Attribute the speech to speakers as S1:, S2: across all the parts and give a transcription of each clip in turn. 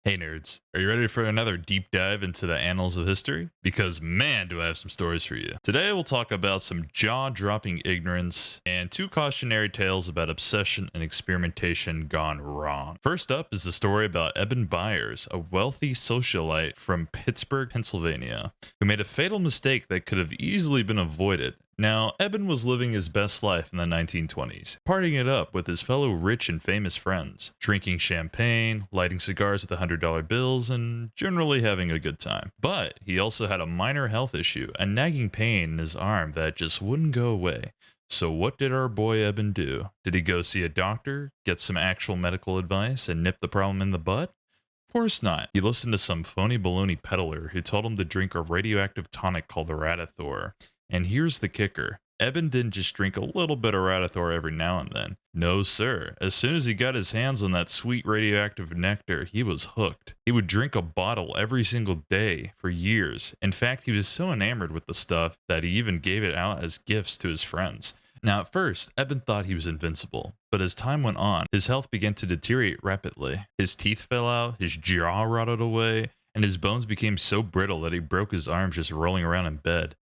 S1: Hey nerds, are you ready for another deep dive into the annals of history? Because man, do I have some stories for you. Today we'll talk about some jaw-dropping ignorance and two cautionary tales about obsession and experimentation gone wrong. First up is the story about Eben Byers, a wealthy socialite from Pittsburgh, Pennsylvania, who made a fatal mistake that could have easily been avoided. Now, Eben was living his best life in the 1920s, partying it up with his fellow rich and famous friends, drinking champagne, lighting cigars with $100 bills, and generally having a good time. But he also had a minor health issue, a nagging pain in his arm that just wouldn't go away. So what did our boy Eben do? Did he go see a doctor, get some actual medical advice, and nip the problem in the bud? Of course not. He listened to some phony baloney peddler who told him to drink a radioactive tonic called Radithor. And here's the kicker. Eben didn't just drink a little bit of Radithor every now and then. No, sir. As soon as he got his hands on that sweet radioactive nectar, he was hooked. He would drink a bottle every single day for years. In fact, he was so enamored with the stuff that he even gave it out as gifts to his friends. Now, at first, Eben thought he was invincible, but as time went on, his health began to deteriorate rapidly. His teeth fell out, his jaw rotted away, and his bones became so brittle that he broke his arms just rolling around in bed.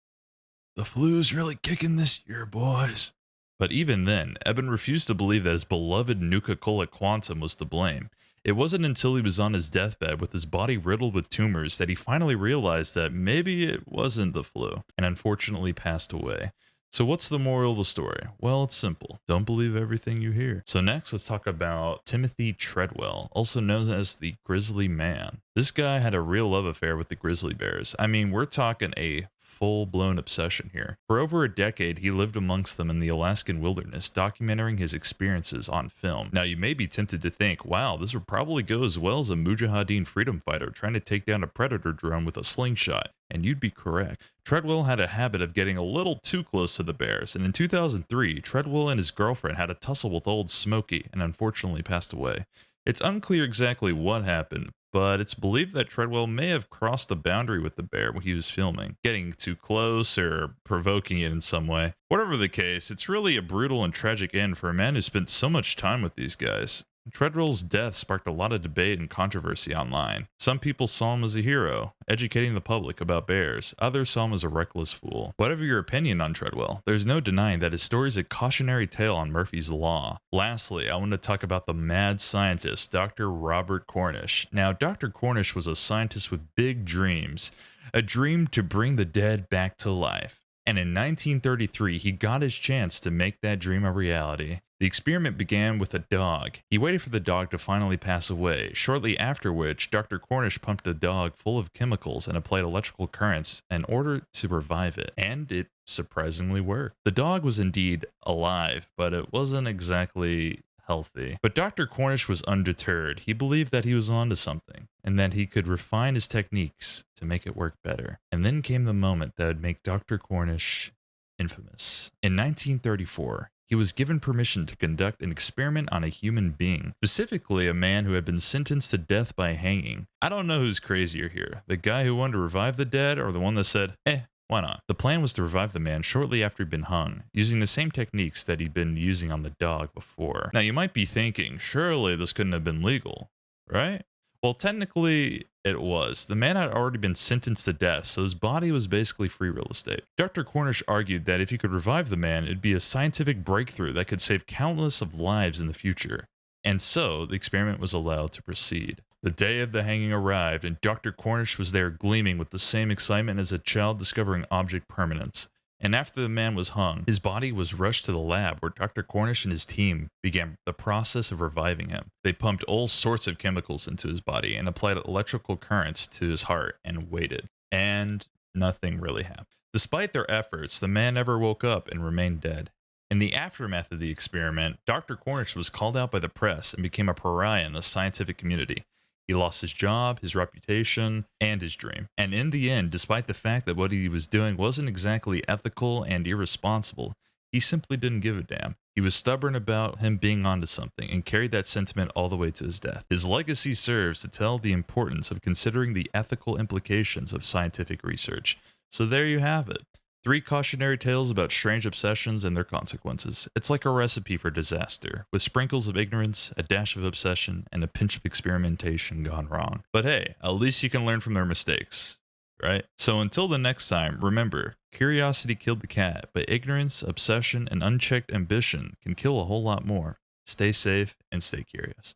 S1: The flu's really kicking this year, boys. But even then, Eben refused to believe that his beloved Nuka-Cola Quantum was to blame. It wasn't until he was on his deathbed with his body riddled with tumors that he finally realized that maybe it wasn't the flu, and unfortunately passed away. So what's the moral of the story? Well, it's simple. Don't believe everything you hear. So next, let's talk about Timothy Treadwell, also known as the Grizzly Man. This guy had a real love affair with the grizzly bears. I mean, we're talking a full-blown obsession here. For over a decade, he lived amongst them in the Alaskan wilderness, documenting his experiences on film. Now, you may be tempted to think, wow, this would probably go as well as a Mujahideen freedom fighter trying to take down a predator drone with a slingshot. And you'd be correct. Treadwell had a habit of getting a little too close to the bears, and in 2003, Treadwell and his girlfriend had a tussle with Old Smoky and unfortunately passed away. It's unclear exactly what happened, but it's believed that Treadwell may have crossed the boundary with the bear when he was filming, getting too close or provoking it in some way. Whatever the case, it's really a brutal and tragic end for a man who spent so much time with these guys. Treadwell's death sparked a lot of debate and controversy online. Some people saw him as a hero, educating the public about bears. Others saw him as a reckless fool. Whatever your opinion on Treadwell, there's no denying that his story is a cautionary tale on Murphy's Law. Lastly, I want to talk about the mad scientist, Dr. Robert Cornish. Now, Dr. Cornish was a scientist with big dreams, a dream to bring the dead back to life. And in 1933, he got his chance to make that dream a reality. The experiment began with a dog. He waited for the dog to finally pass away, shortly after which Dr. Cornish pumped the dog full of chemicals and applied electrical currents in order to revive it, and it surprisingly worked. The dog was indeed alive, but it wasn't exactly healthy. But Dr. Cornish was undeterred. He believed that he was onto something, and that he could refine his techniques to make it work better. And then came the moment that would make Dr. Cornish infamous. In 1934, he was given permission to conduct an experiment on a human being, specifically a man who had been sentenced to death by hanging. I don't know who's crazier here, the guy who wanted to revive the dead or the one that said, why not? The plan was to revive the man shortly after he'd been hung, using the same techniques that he'd been using on the dog before. Now you might be thinking, surely this couldn't have been legal, right? Well, technically, it was. The man had already been sentenced to death, so his body was basically free real estate. Dr. Cornish argued that if he could revive the man, it'd be a scientific breakthrough that could save countless of lives in the future. And so, the experiment was allowed to proceed. The day of the hanging arrived, and Dr. Cornish was there gleaming with the same excitement as a child discovering object permanence. And after the man was hung, his body was rushed to the lab where Dr. Cornish and his team began the process of reviving him. They pumped all sorts of chemicals into his body and applied electrical currents to his heart and waited. And nothing really happened. Despite their efforts, the man never woke up and remained dead. In the aftermath of the experiment, Dr. Cornish was called out by the press and became a pariah in the scientific community. He lost his job, his reputation, and his dream. And in the end, despite the fact that what he was doing wasn't exactly ethical and irresponsible, he simply didn't give a damn. He was stubborn about him being onto something and carried that sentiment all the way to his death. His legacy serves to tell the importance of considering the ethical implications of scientific research. So there you have it. 3 cautionary tales about strange obsessions and their consequences. It's like a recipe for disaster, with sprinkles of ignorance, a dash of obsession, and a pinch of experimentation gone wrong. But hey, at least you can learn from their mistakes, right? So until the next time, remember, curiosity killed the cat, but ignorance, obsession, and unchecked ambition can kill a whole lot more. Stay safe and stay curious.